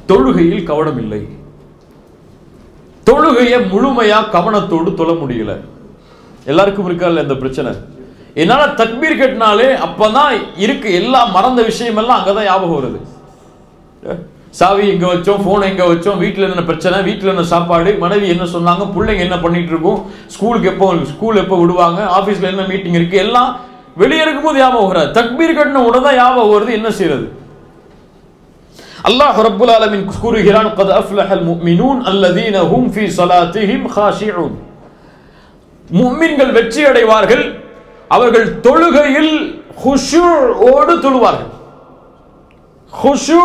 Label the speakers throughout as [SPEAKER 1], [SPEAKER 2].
[SPEAKER 1] தொழுகையில் கவனம் இல்லை. தொழுகையை முழுமையா கவனத்தோடு தொழ முடியல. எல்லாருக்கும் இருக்கா இந்த பிரச்சனை? என்னால தக்பீர் கட்டினாலே அப்பதான் இருக்கு எல்லா மறந்த விஷயம் எல்லாம் அங்கதான் ஞாபகம் வருது. சாவி எங்க வச்சோம், போன் எங்க வச்சோம், வீட்டுல என்ன பிரச்சனை, வீட்டுல என்ன சாப்பாடு, மனைவி என்ன சொன்னாங்க, பிள்ளைங்க என்ன பண்ணிட்டு இருக்கும், ஸ்கூல் எப்போ விடுவாங்க, ஆபீஸ்ல என்ன மீட்டிங் இருக்கு, எல்லாம் வெளியே இருக்கும்போது ஞாபகம் வராது. தக்பீர் கட்டின உடனே தான் ஞாபகம் வருது. என்ன செய்யறது? அல்லாஹ் ரப்புல் ஆலமீன் கூறுகிறான், قد أفلح المؤمنون الذين هم في صلاتهم خاشعون. முஃமின்கள் வெற்றி அடைவார்கள், அவர்கள் தொழுகையில் குஷூஓடு தொழுவார்கள். குஷூ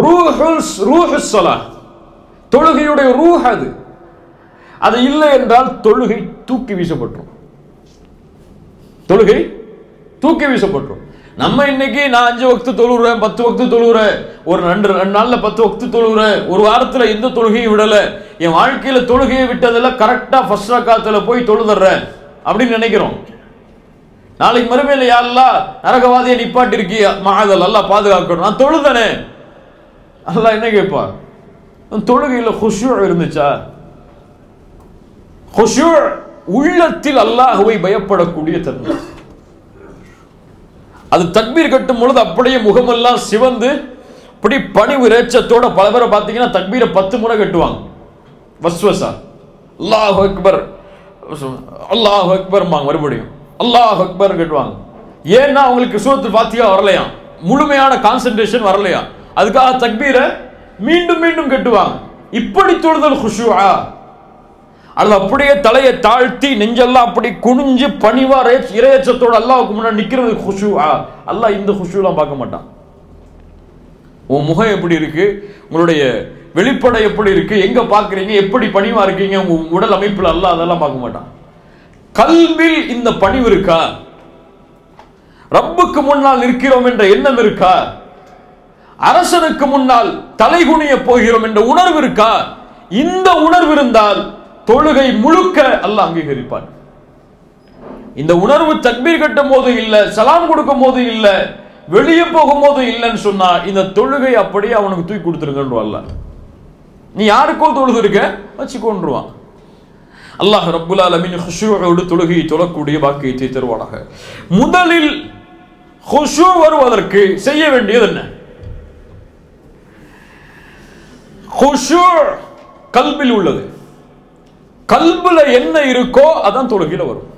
[SPEAKER 1] ரூஹுஸ் ஸலாத், தொழுகையுடைய ரூஹ் அது. அது இல்லை என்றால் தொழுகை தூக்கி வீசப்படும். தொழுகை தூக்கி வீசப்படும். நம்ம இன்னைக்கு நான் 5 வக்து தொழுகிறேன், 10 வக்து தொழுகிறேன், ஒரு 2 நாள்ல 10 வக்து தொழுகிறேன், ஒரு வாரத்துல எந்த தொழுகையும் விடல, என் வாழ்க்கையில தொழுகையை விட்டதெல்லாம் கரெக்டா ஃபர்ஸ்ட் ரக்காத்துல போய் தொழுதுறேன் அப்படின்னு நினைக்கிறோம். நாளைக்கு மறுமையில யா அல்லாஹ் நரகவாதியை நிப்பாட்டி இருக்கியா, மஅதல் அல்லாஹ் பாதுகாக்கணும், நான் தொழுதனே. அல்லாஹ் என்ன கேட்பா? தொழுகையில குஷூ இருந்துச்சா? குஷூ உள்ளத்தில் அல்லாஹ்வை பயப்படக்கூடிய தன்மை. அது தக்பீர் கட்டும் பொழுது அப்படியே முகமெல்லாம் சிவந்து அப்படி பணிவு இறைச்சத்தோட பல பேரை பார்த்தீங்கன்னா தக்பீரை 10 முறை கட்டுவாங்க. வஸ்வசா அல்லாஹ் அக்பர் அல்லாஹ் அக்பர் மறுபடியும் அல்லாஹ் அக்பர் கட்டுவாங்க. ஏன்னா அவங்களுக்கு சூரத்துல் ஃபாத்திஹா வரலையா, முழுமையான கான்சென்ட்ரேஷன் வரலையா, அதுக்காக தக்பீரை மீண்டும் மீண்டும் கட்டுவாங்க. இப்படி தொழுதல் குஷூஆ. அது அப்படியே தலையை தாழ்த்தி நெஞ்செல்லாம் அப்படி குனிஞ்சு பணிவா இறையச்சத்தோட அல்லாஹ்வுக்கு முன்னாடி நிக்கிறது குஷூஆ. அல்லாஹ் இந்த குஷூலாம் பார்க்க மாட்டான். உன் முகம் எப்படி இருக்கு, உங்களுடைய வெளிப்படை எப்படி இருக்கு, எங்க பாக்குறீங்க, எப்படி பணிவா இருக்கீங்க, உங்க உடல் அமைப்புல அல்லாஹ் அதெல்லாம் பார்க்க மாட்டான். கல்வில் இந்த பணிவு இருக்கா? ரப்புக்கு முன்னால் நிற்கிறோம் என்ற எண்ணம் இருக்கா? அரசனுக்கு முன்னால் தலைகுனிய போகிறோம் என்ற உணர்வு இருக்கா? இந்த உணர்வு இருந்தால் தொழுகை முழுக்க அல்லாஹ் அங்கீகரிப்பான். இந்த உணர்வு தக்பீர் கட்டும் போது இல்ல, சலாம் கொடுக்கும் போது இல்ல, வெளியே போகும் போது இல்லைன்னு சொன்னா இந்த தொழுகை அப்படியே அவனுக்கு தூக்கி கொடுத்துருங்கன்றான் அல்லாஹ். நீ யாருக்கோ தொழுது இருக்க வச்சுக்கொண்டுருவான். அல்லாஹ் ரப்புல் ஆலமீன் குஷூஓடு தொழுகையை தொழக்கூடிய பாக்கியத்தை தருவானாக. முதலில் குஷூ வருவதற்கு செய்ய வேண்டியது என்ன? குஷூ கல்பில் உள்ளது. கல்புல என்ன இருக்கோ அதான் தொழுகையில வரும்.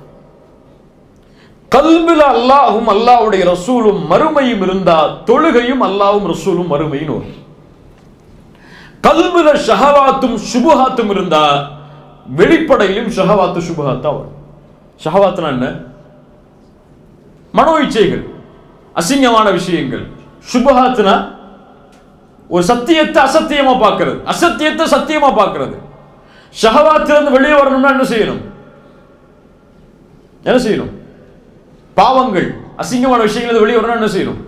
[SPEAKER 1] கல்புல அல்லாஹும் அல்லாஹ்வுடைய ரசூலும் மறுமையும் இருந்தா தொழுகையும் அல்லாஹ்வும் ரசூலும் மறுமையும் வரும். கல்புல ஷஹவாத்தும் சுபஹாத்தும் இருந்தா வெளிப்படையிலும் ஷஹவாத்து சுபஹாத்தா வரும். ஷஹவாத்னா என்ன? மனோ இச்சைகள், அசிங்கமான விஷயங்கள். சுபஹாத்னா ஒரு சத்தியத்தை அசத்தியமா பார்க்கிறது, அசத்தியத்தை சத்தியமா பார்க்கிறது. ஷஹவாத்திலிருந்து வெளியே வரணும்னா என்ன செய்யணும்? என்ன செய்யணும்? பாவங்கள், அசிங்கமான விஷயங்கள் வெளியே வரணும் என்ன செய்யணும்?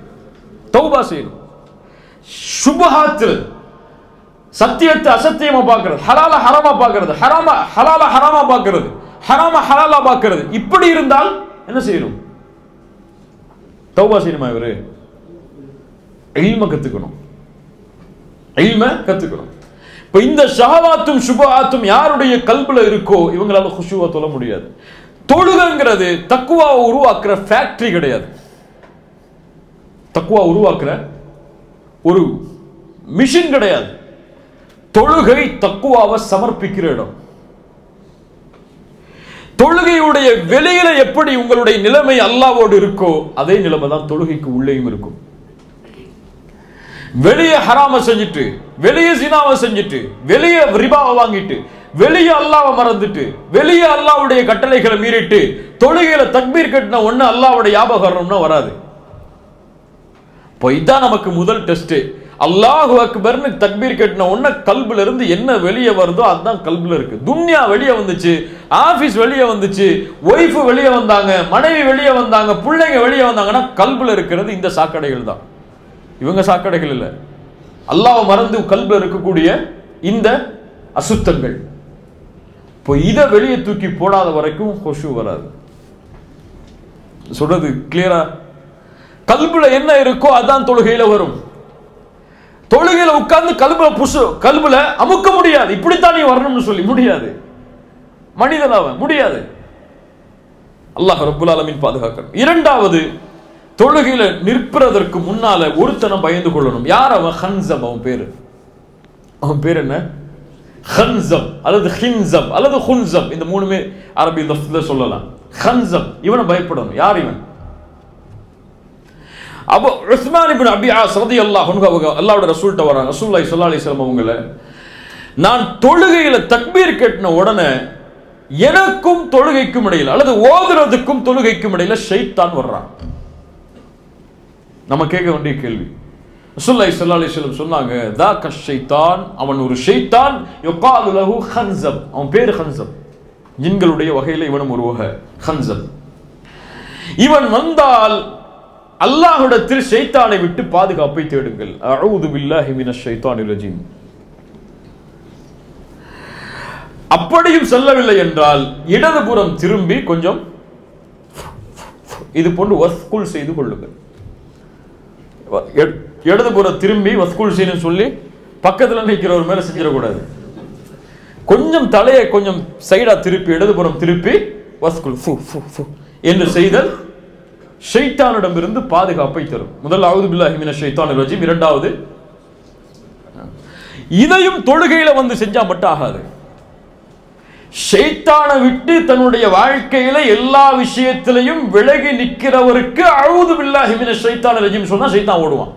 [SPEAKER 1] தௌபா செய்யணும். சுபஹாத் சத்தியத்தை அசத்தியமா பார்க்கிறது, ஹலால ஹராமா பார்க்கிறது, ஹராமா ஹலால ஹராமா பார்க்கிறது, ஹராமா ஹலாலா பார்க்கிறது. இப்படி இருந்தால் என்ன செய்யணும்? தௌபா செய்யணுமா? இவரு இல்ம கத்துக்கணும், இல்ம கத்துக்கணும். இப்ப இந்த ஷஹவாத்தும் சுபஹாத்தும் யாருடைய கல்புல இருக்கோ இவங்களால குஷூவா தொழ முடியாது. தொழுகைங்கிறது தக்வாவை உருவாக்குற ஃபேக்டரி கிடையாது. தக்வா உருவாக்குற ஒரு மிஷின் கிடையாது. தொழுகை தக்வாவை சமர்ப்பிக்கிற இடம். தொழுகையுடைய வெளியில எப்படி உங்களுடைய நிலைமை அல்லாஹ்வோடு இருக்கோ அதே நிலைமை தான் தொழுகைக்கு உள்ளேயும் இருக்கும். வெளியே ஹராம செஞ்சுட்டு, வெளியே ஜினாவை செஞ்சுட்டு, வெளியே ரிபாவை வாங்கிட்டு, வெளியே அல்லாஹ்வை மறந்துட்டு, வெளியே அல்லாஹ்வுடைய கட்டளைகளை மீறிட்டு தொழுகையில தக்பீர் கட்டின ஒண்ணு அல்லாஹ்வுடைய ஞாபகம் வராது. இப்போ இதான் நமக்கு முதல் டெஸ்ட். அல்லாஹு அக்பர்னு தக்பீர் கட்டின உடனே கல்புல இருந்து என்ன வெளியே வருதோ அதுதான் கல்புல இருக்கு. துன்யா வெளியே வந்துச்சு, ஆபீஸ் வெளியே வந்துச்சு, ஒய்ஃப் வெளியே வந்தாங்க, மனைவி வெளியே வந்தாங்க, பிள்ளைங்க வெளியே வந்தாங்கன்னா கல்புல இருக்கிறது இந்த சாக்கடைகள் தான். இவங்க சாக்கடைகள் இல்ல, அல்லாஹ் மறந்து கல்புல இருக்கக்கூடிய இந்த அசுத்தங்கள். இப்போ இதை வெளியே தூக்கி போடாத வரைக்கும் குஷூ வராது. சொல்றது கிளியரா? கல்புல என்ன இருக்கோ அதான் தொழுகையில வரும். தொழுகையில உட்கார்ந்து கல்புல அமுக்க முடியாது. இப்படித்தான் நீ வரணும்னு சொல்லி முடியாது. மனிதன் அவன் முடியாது. அல்லாஹ் ரப்புல் ஆலமீன் பாதுகாக்கணும். இரண்டாவது, தொழுகையில நிற்பதற்கு முன்னால ஒருத்தனை பயந்து கொள்ளணும். யார் அவன்? ஹன்சம். அவன் பேர் என்ன? ஹன்சம் அல்லது ஹின்சம் அல்லது ஹுன்சம். இந்த மூணுமே அரபி லஃப்ல சொல்லலாம். ஹன்சம், இவனை பயப்படணும். யார் இவன்? அபு உஸ்மான் இப்னு அபி ஆஸ் ரலியல்லாஹு அன்ஹு அல்லாஹ்வுடைய ரசூல்ட்ட வராங்க. ரசூலுல்லாஹி ஸல்லல்லாஹு அலைஹி வஸல்லம் அவங்கள, நான் தொழுகையில தக்பீர் கட்டின உடனே எனக்கும் தொழுகைக்கும் இடையில அல்லது ஓதுறதுக்கும் தொழுகைக்கும் இடையில ஷைத்தான் வர்றான். நம்ம கேட்க வேண்டிய கேள்வி. ரசூலுல்லாஹி ஸல்லல்லாஹு அலைஹி வஸல்லம் சொன்னாங்க, தாக்க ஷைத்தான், அவன் ஒரு ஷைத்தான், யுகாலு லஹு ஹன்சம், அவன் பேர் ஹன்சம். ஜின்களுடைய வகையில இவனும் ஒரு வகை ஹன்சம். இவன் வந்தால் அல்லாஹ்விடத்தில் ஷைத்தானை விட்டு பாதுகாப்பை தேடுங்கள். அஊது பில்லாஹி மினஷ் ஷைத்தானிர் ரஜீம். அப்படியும் செல்லவில்லை என்றால் இடதுபுறம் திரும்பி கொஞ்சம் இது போன்று வஸ்குல் செய்து கொள்ளுங்கள். இடதுபுறம் திரும்பி வஸ்குல் செய்யணும்னு சொல்லி பக்கத்தில் நிற்கிறவர் மேல செஞ்சிடக்கூடாது. கொஞ்சம் தலையை கொஞ்சம் சைடா திருப்பி இடதுபுறம் திருப்பி வஸ்குல் என்று செய்தல் ஷைத்தானிடமிருந்து பாதுகாப்பை தரும். முதல் அஊது பில்லாஹி மினஷ் ஷைத்தானிர் ரஜீம். இரண்டாவது, இதையும் தொழுகையில வந்து செஞ்சா மட்டும் ஆகாது. ஷைத்தானை விட்டு தன்னுடைய வாழ்க்கையில எல்லா விஷயத்திலையும் விலகி நிற்கிறவருக்கு அஊது பில்லாஹி மினஷ் ஷைத்தானிர் ரஜீம் சொன்னா ஷைத்தான் ஓடுவான்.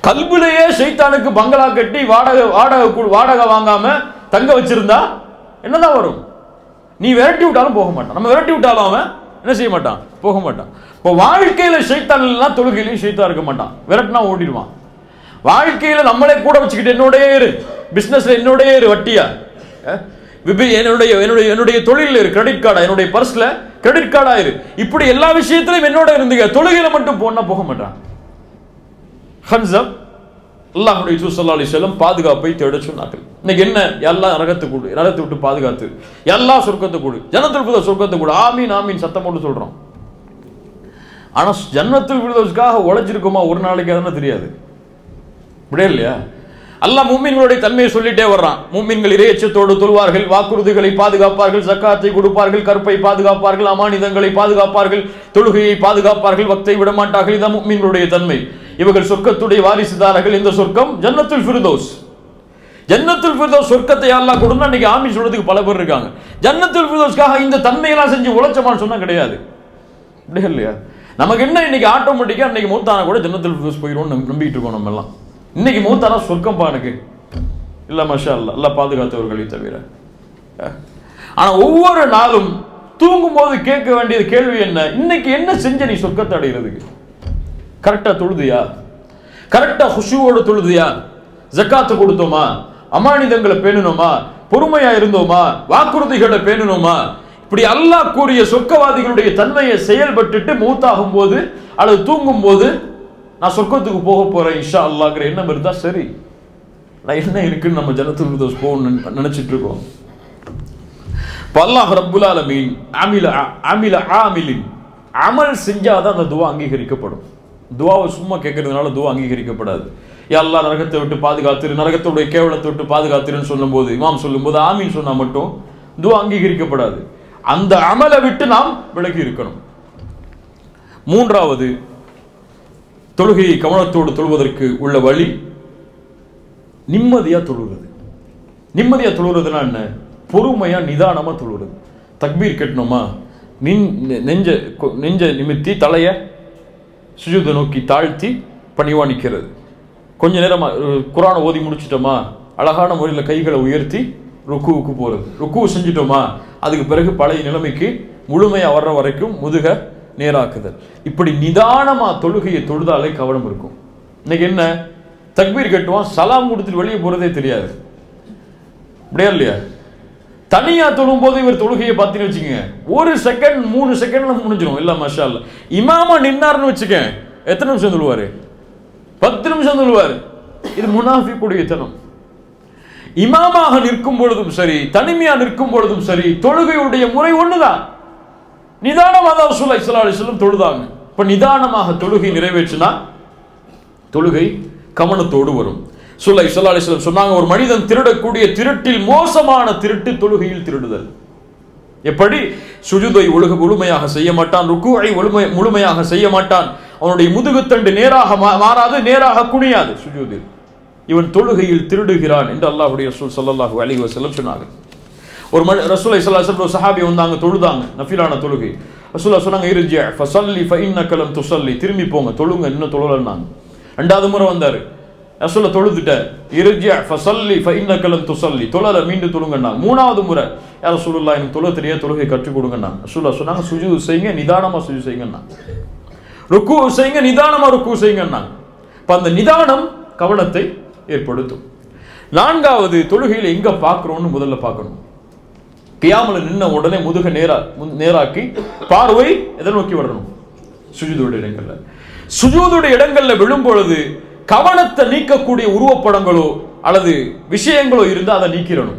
[SPEAKER 1] கல்புலையே ஷைத்தானுக்கு பங்களா கட்டி வாடகை வாங்காம தங்க வச்சிருந்தா என்னதான் வரும்? நீ விரட்டி விட்டாலும் போக மாட்டான். நம்ம விரட்டி விட்டாலும் அவன் என்ன செய்ய மாட்டான்? போக மாட்டான். இப்போ வாழ்க்கையில ஷைத்தான் இல்லைன்னா தொழுகையிலையும் ஷைத்தான் இருக்க மாட்டான். விரட்டினா ஓடிடுவான். வாழ்க்கையில நம்மளே கூட வச்சுக்கிட்டு என்னோடய இரு, பிசினஸ்ல என்னோடய இரு, வட்டியா என்னுடைய தொழில் இரு, கிரெடிட் கார்டா, என்னுடைய பர்ஸ்ல கிரெடிட் கார்டா இரு, இப்படி எல்லா விஷயத்திலும் என்னோட இருந்துங்க, தொழுகையில மட்டும் போனா போக மாட்டான். ஹன்சம் அல்லாஹ்வுடைய தூதர் ஸல்லல்லாஹு அலைஹி வஸல்லம் பாதுகாப்பை தேட சொன்னார்கள். இன்னைக்கு என்ன? எல்லாம் நரகத்தை விட்டு பாதுகாத்து, எல்லா சொர்க்கத்தை கொடு, ஜன்னத்துல் ஃபிர்தௌஸ் சொர்க்கத்தை கொடு, ஆமீன் ஆமீன் சத்தம் போட்டு சொல்றோம். ஆனா ஜன்னத்துல் ஃபிர்தௌஸ்க்காக உழைச்சிருக்கோமா ஒரு நாளைக்கு அதெல்லாம் தெரியாது. அப்படியே இல்லையா? அல்லாஹ் முஃமின்களுடைய தன்மையை சொல்லிட்டே வர்றான். முஃமின்கள் இறையச்சத்தோடு தொழுவார்கள், வாக்குறுதிகளை பாதுகாப்பார்கள், ஜக்காத்தை கொடுப்பார்கள், கற்பை பாதுகாப்பார்கள், அமானிதங்களை பாதுகாப்பார்கள், தொழுகையை பாதுகாப்பார்கள், வக்தை விட மாட்டார்கள். இதான் முஃமின்களுடைய தன்மை. இவர்கள் சொர்க்கத்துடைய வாரிசுதாரர்கள். இந்த சொர்க்கம் ஜன்னத்துல் ஃபிர்தௌஸ். ஜன்னத்துல் ஃபிர்தௌஸ் சொர்க்கத்தை அல்லாஹ் கொடுத்தா இன்னைக்கு ஆமீன் சொல்றதுக்கு பல பேர் இருக்காங்க. ஜன்னத்துல் ஃபிர்தௌஸ்க்காக இந்த தன்மையெல்லாம் செஞ்சு உழைச்சமான்னு சொன்னா கிடையாது. அப்படியே இல்லையா? நமக்கு என்ன இன்னைக்கு ஆட்டோமேட்டிக்கா இன்னைக்கு மூத்தானா கூட ஜன்னத்துல் ஃபிர்தௌஸ் போயிடும்னு நம்பிட்டு இருக்கோம் நம்ம எல்லாம். இன்னைக்கு மூத்தானா சொர்க்கம் பானுக்கு இல்ல, மாஷா அல்லாஹ், அல்லாஹ் பாதுகாத்தவர்களை தவிர. ஆனா ஒவ்வொரு நாளும் தூங்கும் போது கேட்க வேண்டியது கேள்வி என்ன? இன்னைக்கு என்ன செஞ்ச நீ சொர்க்கத்தை அடைகிறதுக்கு? கரெக்டா தொழுதியா? கரெக்டா ஹுஷூவோடு தொழுதியா? ஜக்காத்து கொடுத்தோமா? அமானிதங்களை பேணணுமா? பொறுமையா இருந்தோமா? வாக்குறுதிகளை பேணணுமா? இப்படி அல்லாஹ் கூறிய சொர்க்கவாதிகளுடைய தன்மையை செயல்பட்டுட்டு மூத்தாகும் போது அல்லது தூங்கும் போது நான் சொர்க்கத்துக்கு போக போறேன் இன்ஷா அல்லாஹ்ங்கிற எண்ணம் இருந்தா சரி. நான் என்ன இருக்குன்னு நம்ம ஜன்னத்துல் ஃபிர்தௌஸ் போகணும்னு நினைச்சிட்டு இருக்கோம். அல்லாஹ் ரப்புல் ஆலமீன் ஆமிலின் அமல் செஞ்சாதான் அந்த துவா அங்கீகரிக்கப்படும். துவாவை சும்மா கேட்கறதுனால துவா அங்கீகரிக்கப்படாது. யா அல்லாஹ் நரகத்தை விட்டு பாதுகாத்திரு, நரகத்துடைய கேவலத்தை விட்டு பாதுகாத்திருன்னு சொல்லும்போது, இமாம் சொல்லும்போது ஆமீன் சொன்னா மட்டும் துவா அங்கீகரிக்கப்படாது. அந்த அமலை விட்டு நாம் விலகி இருக்கணும். மூன்றாவது, தொழுகையை கவனத்தோடு தொழுவதற்கு உள்ள வழி நிம்மதியா தொழுகிறது. நிம்மதியா தொழுகிறதுனா என்ன? பொறுமையா நிதானமா தொழுகிறது. தக்பீர் கட்டணுமா, நெஞ்ச நிமித்தி தலைய சுஜூதை நோக்கி தாழ்த்தி பணிவா நிற்கிறது. கொஞ்ச நேரம் குர்ஆனை ஓதி முடிச்சிட்டோமா, அழகான முறையில் கைகளை உயர்த்தி ருக்குவுக்கு போறது. ருக்கு செஞ்சிட்டோமா, அதுக்கு பிறகு பழைய நிலைமைக்கு முழுமையா வர்ற வரைக்கும் முதுக நேராக்குதல். இப்படி நிதானமா தொழுகையை தொழுதாலே கவனம் இருக்கும். இன்னைக்கு என்ன? தக்பீர் கட்டுவான், சலாம் கொடுத்துட்டு வெளியே போறதே தெரியாது. அப்படியே இல்லையா? தனியா தொழும் போது இவர் தொழுகையை பார்த்தீங்கன்னு வச்சுக்கோங்க, 1 செகண்ட் 3 செகண்ட்ல முடிஞ்சிடும். இல்ல மாஷா அல்லாஹ். இமாமா நின்னார்னு வச்சுக்க, எத்தனை நிமிஷம் சொல்லுவாரு? 10 நிமிஷம் சொல்லுவாரு. இது முனாஃபிக்குடைய தனம். இமாமாக நிற்கும் பொழுதும் சரி, தனிமையா நிற்கும் பொழுதும் சரி, தொழுகையுடைய முறை ஒண்ணுதான். நிதானமாக ரசூலுல்லாஹி ஸல்லல்லாஹு அலைஹி வஸல்லம் தொழுதாங்க. இப்ப நிதானமாக தொழுகை நிறைவேற்றினா தொழுகை கவனத்தோடு வரும். ஸல்லல்லாஹு அலைஹி வஸல்லம் சொன்னாங்க, ஒரு மனிதன் திருடக்கூடிய திருட்டில் மோசமான திருட்டு தொழுகையில் திருடுதல். எப்படி? சுஜூதை முழுமையாக செய்ய மாட்டான், ருக்குஐ முழுமையாக செய்ய மாட்டான், அவனுடைய முதுகுத்தண்டு நேராக மாறாது, நேராக குனியாது சுஜூதில். இவன் தொழுகையில் திருடுகிறான் என்று அல்லாஹ்வுடைய ரசூல் ஸல்லல்லாஹு அலைஹி வஸல்லம் சொன்னாங்க. ஒரு ரசூலுல்லாஹி ஸல்லல்லாஹு அலைஹி வஸல்லம் ஒரு சஹாபி வந்தாங்க, தொழுதாங்க, நஃபிலான தொழுகை. ரசூலுல்லாஹ் சொன்னாங்க, இர்ஜி ஃபஸல்லி ஃபஇன்னக லம் துஸல்லி, திரும்பி போங்க, தொழுங்க, இன்னும் தொழலன்னாங்க. ரெண்டாவது முறை வந்தாரு, ரசூலுல்லாஹ் தொழுதுட்ட, இர்ஜி ஃபஸல்லி ஃபஇன்னக லம் துஸல்லி, தொழல, மீண்டும் தொழுங்கன்னாங்க. மூணாவது முறை, யா ரசூலுல்லாஹ் எனக்கு தொழ தெரியாது, தொழுகை கற்றுக் கொடுங்கன்னாங்க. ரசூலுல்லாஹ் சொன்னாங்க, சுஜூது செய்யுங்க, நிதானமா சுஜூது செய்யுங்கன்னாங்க. ருக்கு செய்யுங்க, நிதானமா ருக்கு செய்யுங்கன்னாங்க. அப்ப அந்த நிதானம் கவனத்தை ஏற்படுத்தும். நான்காவது, தொழுகையில எங்க பார்க்கிறோம்னு முதல்ல பார்க்கணும். கியாமல நின்ன உடனே முதுக நேராக்கி பார்வை எதை நோக்கி வரணும்? சுஜூதுடைய இடங்கள்ல. சுஜூதுடைய இடங்கள்ல விழும் பொழுது கவனத்தை நீக்கக்கூடிய உருவப்படங்களோ அல்லது விஷயங்களோ இருந்தா அதை நீக்கிறணும்.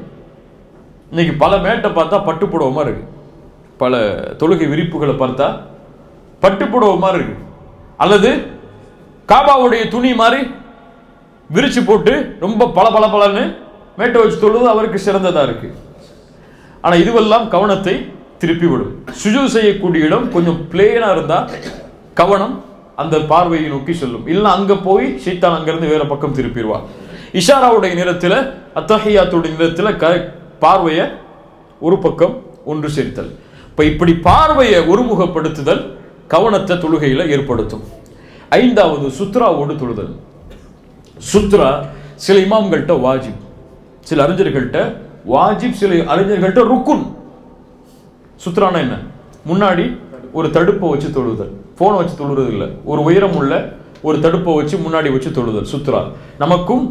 [SPEAKER 1] இன்னைக்கு பல மேட்டை பார்த்தா பட்டுப்புடவை மாதிரி இருக்கு, பல தொழுகை விரிப்புகளை பார்த்தா பட்டுப்புடவை மாதிரி இருக்கு, அல்லது காபாவுடைய துணி மாதிரி விரிச்சு போட்டு ரொம்ப பளபளன்னு மேட்டை வச்சு தொழுது அவருக்கு சிறந்ததா இருக்கு. ஆனா இதுவெல்லாம் கவனத்தை திருப்பி விடும். சுஜூது செய்யக்கூடிய இடம் கொஞ்சம் பிளேனா இருந்தா கவனம் அந்த பார்வையை நோக்கி செல்லும். இல்ல அங்க போய் ஷைத்தான் அங்கிருந்து வேற பக்கம் திருப்பிடுவார். இஷாராவுடைய நேரத்தில், அத்தஹியாத்துடைய நேரத்தில் பார்வையை ஒரு பக்கம் ஒன்று சேர்த்தல். இப்ப இப்படி பார்வையை ஒருமுகப்படுத்துதல் கவனத்தை தொழுகையில ஏற்படுத்தும். ஐந்தாவது, சுத்ராவோடு தொழுதல். சுத்ரா சில இமாம்கள்ட்ட வாஜிப், சில அறிஞர்கள்ட்ட வாஜிப், சில அறிஞர்கள்ட்ட ருக்குன். சுத்ரானா என்ன? முன்னாடி ஒரு தடுப்பை வச்சு தொழுதல், போனை வச்சு தொழுறது இல்லை, ஒரு உயரம் உள்ள ஒரு தடுப்பை வச்சு முன்னாடி வச்சு தொழுதல் சுத்ரா. நமக்கும்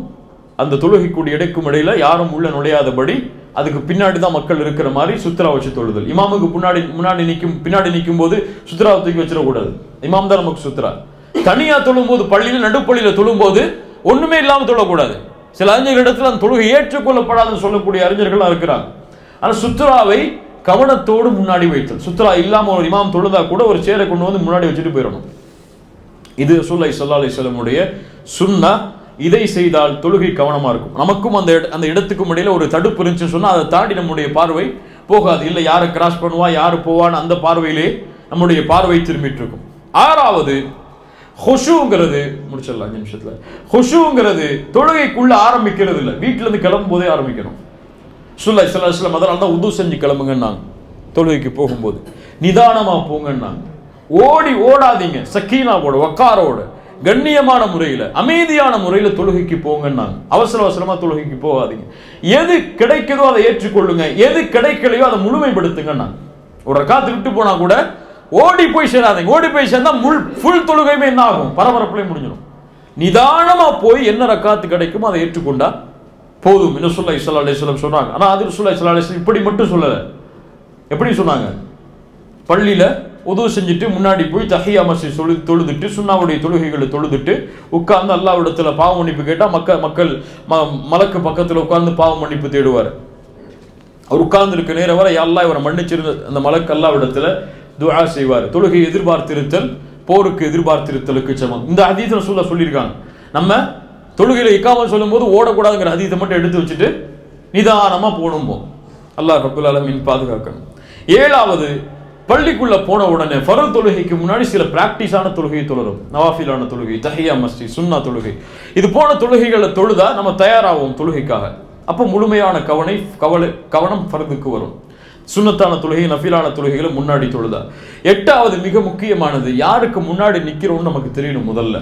[SPEAKER 1] அந்த தொழுகைக்கூடிய இடைக்கும் இடையில யாரும் உள்ள நுழையாதபடி அதுக்கு பின்னாடி தான் மக்கள் இருக்கிற மாதிரி சுத்ரா வச்சு தொழுதல். இமாமுக்கு பின்னாடி நிற்கும் போது சுத்ராவை தூக்கி வச்சிடக்கூடாது, இமாம் தான் நமக்கு சுத்ரா. தனியா தொழும் போது, பள்ளியில் நடுப்பள்ளியில தொழும் போது ஒண்ணுமே இல்லாம தொழக்கூடாது. சில அறிஞர்களிடத்தில் அந்த தொழுகை ஏற்றுக்கொள்ளப்படாதுன்னு சொல்லக்கூடிய அறிஞர்கள் இருக்கிறாங்க. ஆனா சுத்ராவை கவனத்தோடு முன்னாடி வைத்தல். சுத்ரா இல்லாம ஒரு இமாம் தொழுதா கூட ஒரு சேரை கொண்டு வந்து முன்னாடி வச்சுட்டு போயிடணும். இது ரசூலுல்லாஹி ஸல்லல்லாஹு அலைஹி வஸல்லம் உடைய சுன்னா. இதை செய்தால் தொழுகை கவனமா இருக்கும். நமக்கும் அந்த இடத்துக்கும் இடையில ஒரு தடுப்பு இருந்துச்சுன்னு சொன்னா அதை தாண்டி நம்முடைய பார்வை போகாது. இல்லை யாரை கிராஸ் பண்ணுவா, யாரு போவான்னு அந்த பார்வையிலே நம்முடைய பார்வை திரும்பிட்டு இருக்கும். ஆறாவது, ஹுஷூங்கிறது, முடிச்சிடலாம் 5 நிமிஷத்துல. ஹுஷூங்கிறது தொழுகைக்குள்ள ஆரம்பிக்கிறது இல்லை, வீட்டுல இருந்து கிளம்பும் போதே ஆரம்பிக்கணும். ரசூலுல்லாஹி ஸல்லல்லாஹு அலைஹி வஸல்லம் அதனால தான் உது செஞ்சு கிளம்புங்கன்னாங்க. தொழுகைக்கு போகும்போது நிதானமா போங்கன்னாங்க. ஓடாதீங்க, சக்கீனாவோட வக்காரோட கண்ணியமான முறையில அமைதியான முறையில தொழுகைக்கு போங்கன்னாங்க. அவசரமா தொழுகைக்கு போகாதீங்க. எது கிடைக்குதோ அதை ஏற்றுக்கொள்ளுங்க, எது கிடைக்கலையோ அதை முழுமைப்படுத்துங்கன்னாங்க. ஒரு ரக்காத்து விட்டு போனா கூட ஓடி போய் சேராதீங்க. ஓடி போய் சேர்ந்தா ஃபுல் தொழுகையுமே என்ன ஆகும்? பரபரப்புல முடிஞ்சிடும். நிதானமா போய் என்ன ரக்காத்து கிடைக்குமோ அதை ஏற்றுக்கொண்டா போதும். ரசூலுல்லாஹி ஸல்லல்லாஹு அலைஹி வஸல்லம் சொன்னாங்க. ஆனா அது ரசூலுல்லாஹி ஸல்லல்லாஹு அலைஹி வஸல்லம் இப்படி மட்டும் சொல்லல. எப்படி சொன்னாங்க? பள்ளியில உது செஞ்சுட்டு முன்னாடி போய் தஹியா மஸ்ஜித் தொழுதுட்டு சுன்னாவுடைய தொழுகைகளை தொழுதுட்டு உட்கார்ந்து அல்லாஹ்விடத்துல பாவ மன்னிப்பு கேட்டா மக்கள் மலக்கு பக்கத்துல உட்கார்ந்து பாவ மன்னிப்பு தேடுவார். அவர் உட்கார்ந்து இருக்க நேரம் வரை அல்லாஹ் இவரை மன்னிச்சிருந்த அந்த மலக்கு அல்லாஹ்விடத்துல துஆ செய்வார். தொழுகை எதிர்பார்த்திருத்தல் போருக்கு எதிர்பார்த்திருத்தலுக்கு சமம். இந்த ஹதீஸ் ரசூலுல்லாஹ் சொல்லியிருக்காங்க. நம்ம தொழுகையில இக்காமத் சொல்லும் போது ஓடக்கூடாதுங்கிற ஹதீஸை மட்டும் எடுத்து வச்சுட்டு நிதானமா போகணும். அல்லாஹ் ரப்பல் ஆலமீன் பாதுகாக்கணும். ஏழாவது, பள்ளிக்குள்ள போன உடனே ஃபர்த் தொழுகைக்கு முன்னாடி சில பிராக்டிஸான தொழுகையை தொழணும். நவாஃபிலான தொழுகை, தஹியா மஸ்ஜித், சுன்னா தொழுகை, இது போன தொழுகைகளை தொழுதா நம்ம தயாராகும் தொழுகைக்காக. அப்போ முழுமையான கவனம் ஃபர்துக்கு வரும். சுன்னத்தான தொழுகை, நஃபிலான தொழுகைகளை முன்னாடி தொழுதா. எட்டாவது, மிக முக்கியமானது, யாருக்கு முன்னாடி நிக்கிறோம்னு நமக்கு தெரியணும். முதல்ல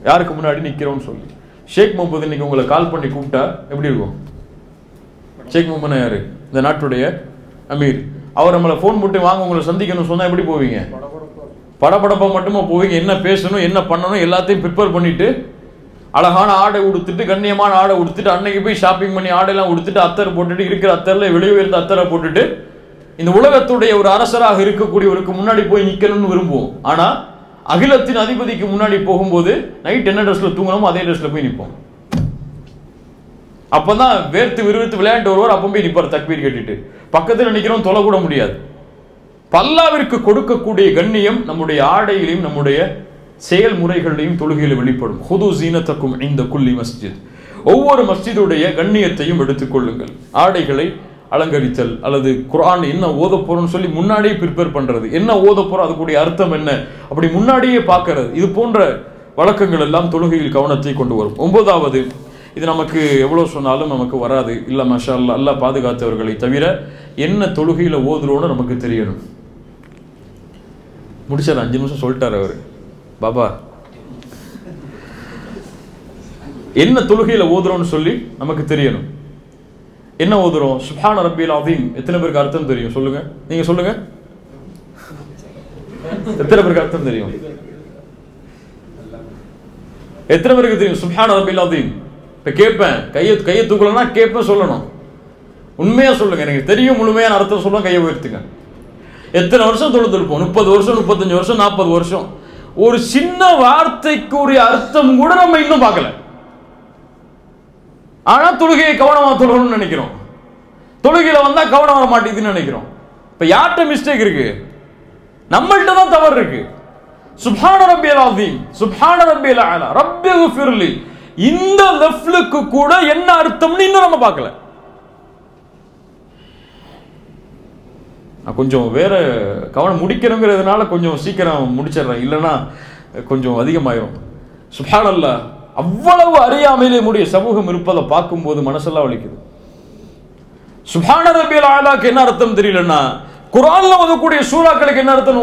[SPEAKER 1] யாருக்கு முன்னாடி நிக்கிறோம்னு சொல்லி ஷேக் முகமது இன்னைக்கு உங்களை கால் பண்ணி கூப்பிட்டா எப்படி இருக்கும்? ஷேக் முகமது யாரு? இந்த நாட்டுடைய அமீர். அவர் நம்மளை ஃபோன் போட்டு வாங்க உங்களை சந்திக்கணும்னு சொன்னா எப்படி போவீங்க? படபடப்பா மட்டுமா போவீங்க? என்ன பேசணும், என்ன பண்ணணும் எல்லாத்தையும் ப்ரிப்பேர் பண்ணிட்டு அழகான ஆடை உடுத்துட்டு, கண்ணியமான ஆடை உடுத்துட்டு, அன்னைக்கு போய் ஷாப்பிங் பண்ணி ஆடையெல்லாம் உடுத்துட்டு, அத்தர் போட்டுட்டு, இருக்கிற அத்தர்ல வெளியே இருந்த அத்தரை போட்டுட்டு இந்த உலகத்துடைய ஒரு அரசராக இருக்கக்கூடியவருக்கு முன்னாடி போய் நிக்கணும்னு விரும்புவோம். ஆனா அகிலத்தின் அதிபதிக்கு முன்னாடி போகும்போது நைட் என்ன ட்ரெஸ்ல தூங்கணுமோ அதே ட்ரெஸ்ல போய் நிற்போம். அப்பதான் வேர்த்து விறுவிறுத்து விளையாண்டு வருவார். அப்போ போய் நிற்பார் தக்பீர் கேட்டுட்டு. பக்கத்தில் நிற்கிறோம், தொலை கூட முடியாது. பல்லாவிற்கு கொடுக்கக்கூடிய கண்ணியம் நம்முடைய ஆடையிலையும் நம்முடைய செயல்முறைகளையும் தொழுகையில் வெளிப்படும். ஹுது ஜீனத்தக்கும் இந்த குல்லி மஸ்ஜித், ஒவ்வொரு மஸ்ஜிதுடைய கண்ணியத்தையும் எடுத்துக்கொள்ளுங்கள். ஆடைகளை அலங்கரித்தல் அல்லது குர்ஆன் என்ன ஓத போறோம்னு சொல்லி முன்னாடியே ப்ரிப்பேர் பண்றது, என்ன ஓத போறோம் அதுக்குடைய அர்த்தம் என்ன அப்படி முன்னாடியே பார்க்கறது, இது போன்ற வழக்கங்கள் எல்லாம் தொழுகையில் கவனத்தை கொண்டு வரும். 9வது, இது நமக்கு எவ்வளோ சொன்னாலும் நமக்கு வராது, இல்லை மாஷா அல்லாஹ், அல்லாஹ் பாதுகாத்தவர்களை தவிர என்ன தொழுகையில் ஓதுறோன்னு நமக்கு தெரியணும். முடிச்சார், 5 நிமிஷம் சொல்லிட்டார் அவர் பாபா. என்ன தொழுகையில் ஓதுறோம்னு சொல்லி நமக்கு தெரியணும். என்ன ஓதுறோம்? சுப்ஹான ரப்பில் அஸீம். எத்தனை பேருக்கு அர்த்தம் தெரியும் சொல்லுங்க, நீங்க சொல்லுங்க. எத்தனை பேருக்கு அர்த்தம் தெரியும்? எத்தனை பேருக்கு தெரியும் சுப்ஹான ரப்பில் அஸீம்? இப்ப கேட்பேன், கையை தூக்கலன்னா கேட்பேன், சொல்லணும். உண்மையா சொல்லுங்க, எனக்கு தெரியும் முழுமையான அர்த்தம் சொல்லுங்க, கையை உயர்த்துங்க. எத்தனை வருஷம் தொழுதுருப்போம்? 30 வருஷம், 35 வருஷம், 40 வருஷம். ஒரு சின்ன வார்த்தைக்கு ஒரு அர்த்தம் கூட நம்ம இன்னும் பார்க்கல. ஆனா தொழுகையை கவனமா தொழுகணும்னு நினைக்கிறோம். தொழுகையில வந்தா கவனம் வர மாட்டேங்குதுன்னு நினைக்கிறோம். இப்ப யார்கிட்ட மிஸ்டேக் இருக்கு? நம்மள்ட்ட தான் தவறு இருக்கு. சுப்ஹான ரப்பியல் அஸீம், சுப்ஹான ரப்பியல் அலா, ரப்பிக்ஃபிர்லி, இந்த லஃப்லுக்கு கூட என்ன அர்த்தம்னு இன்னும் நம்ம பார்க்கல. நான் கொஞ்சம் வேற கவனம் முடிக்கணுங்கிறதுனால கொஞ்சம் சீக்கிரம் முடிச்சிடுறேன், இல்லைன்னா கொஞ்சம் அதிகமாயிரும். சுப்ஹானல்லாஹ், அவ்வளவு அறியாமையிலே முடிய சமூகம் இருப்பதை பார்க்கும்போது மனசெல்லாம் வலிக்குது. சுப்ஹான ரப்பியல் அலாக்கு என்ன அர்த்தம் தெரியலன்னா குர்ஆன்ல ஓதக்கூடிய சூறாக்களுக்கு என்ன அர்த்தம்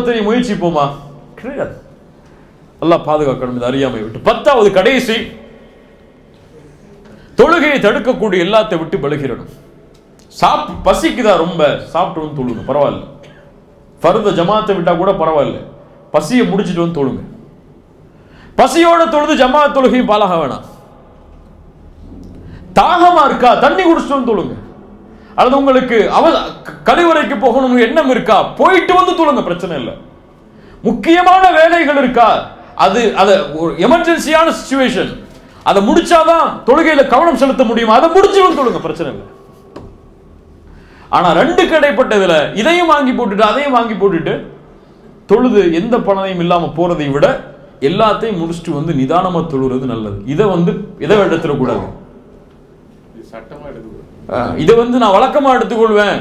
[SPEAKER 1] தெரிய முயற்சிப்போமா? கிடையாது. அல்லாஹ் பாதுகாக்கணும் இந்த அறியாமை விட்டு. 10வது கடைசி, தொழுகையை தடுக்கக்கூடிய எல்லாத்தை விட்டு விலகிடணும். பசிக்குதா ரொம்ப, சாப்பிட்டு வந்து தொழுங்க, பரவாயில்ல. ஃபர்த ஜமாத்தை விட்டா கூட பரவாயில்ல, பசியை முடிச்சுட்டு வந்து தொழுங்க. பசியோட தொழுது ஜமாத் தொழுகையும் பாலாக வேணாம். தாகமா இருக்கா, தண்ணி குடிச்சிட்டு வந்து தொழுங்க. அல்லது உங்களுக்கு கழிவறைக்கு போகணும் எண்ணம் இருக்கா, போயிட்டு வந்து தொழுங்க, பிரச்சனை இல்லை. முக்கியமான வேலைகள் இருக்கா, அது ஒரு எமர்ஜென்சியான சிச்சுவேஷன், அதை முடிச்சாதான் தொழுகையில கவனம் செலுத்த முடியும், அதை முடிச்சு வந்து தொழுங்க, பிரச்சனை இல்லை. ஆனா 2க்கு இடைப்பட்டதுல இதையும் வாங்கி போட்டுட்டு அதையும் வாங்கி போட்டுட்டு தொழுது எந்த பலனையும் இல்லாம போறதை விட எல்லாத்தையும் முடிச்சுட்டு வந்து நிதானமா தொழுறது நல்லது. இதை எடுத்துடக்கூடாது. இதை நான் வழக்கமா எடுத்துக்கொள்வேன்.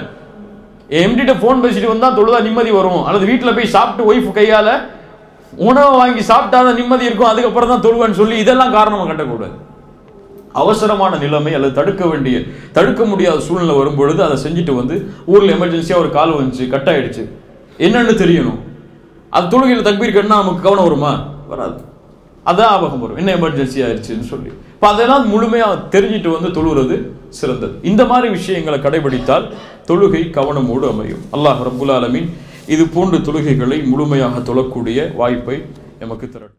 [SPEAKER 1] எம்டிட்ட போன் பேசிட்டு வந்தா தொழுதா நிம்மதி வரும், அல்லது வீட்டுல போய் சாப்பிட்டு ஒய்ஃப் கையால உணவை வாங்கி சாப்பிட்டாதான் நிம்மதி இருக்கும், அதுக்கப்புறம் தான் தொழுவேன்னு சொல்லி இதெல்லாம் காரணமா கட்டக்கூடாது. அவசரமான நிலைமை அல்லது தடுக்க முடியாத சூழ்நிலை வரும்பொழுது அதை செஞ்சுட்டு வந்து ஊர்ல எமர்ஜென்சியா ஒரு கால் வந்துச்சு, கட் ஆயிடுச்சு, என்னன்னு தெரியணும். அது தொழுகையில் தக்பீர் கட்டினா நமக்கு கவனம் வருமா? வராது. அதான் ஆபகம் வரும், என்ன எமர்ஜென்சி ஆயிடுச்சுன்னு சொல்லி. இப்போ அதெல்லாம் முழுமையா தெரிஞ்சிட்டு வந்து தொழுகிறது சிறந்தது. இந்த மாதிரி விஷயங்களை கடைபிடித்தால் தொழுகை கவனமோடு அமையும். அல்லாஹ் ரப்புல் ஆலமீன் இது போன்ற தொழுகைகளை முழுமையாக தொழக்கூடிய வாய்ப்பை நமக்கு தரட்டும்.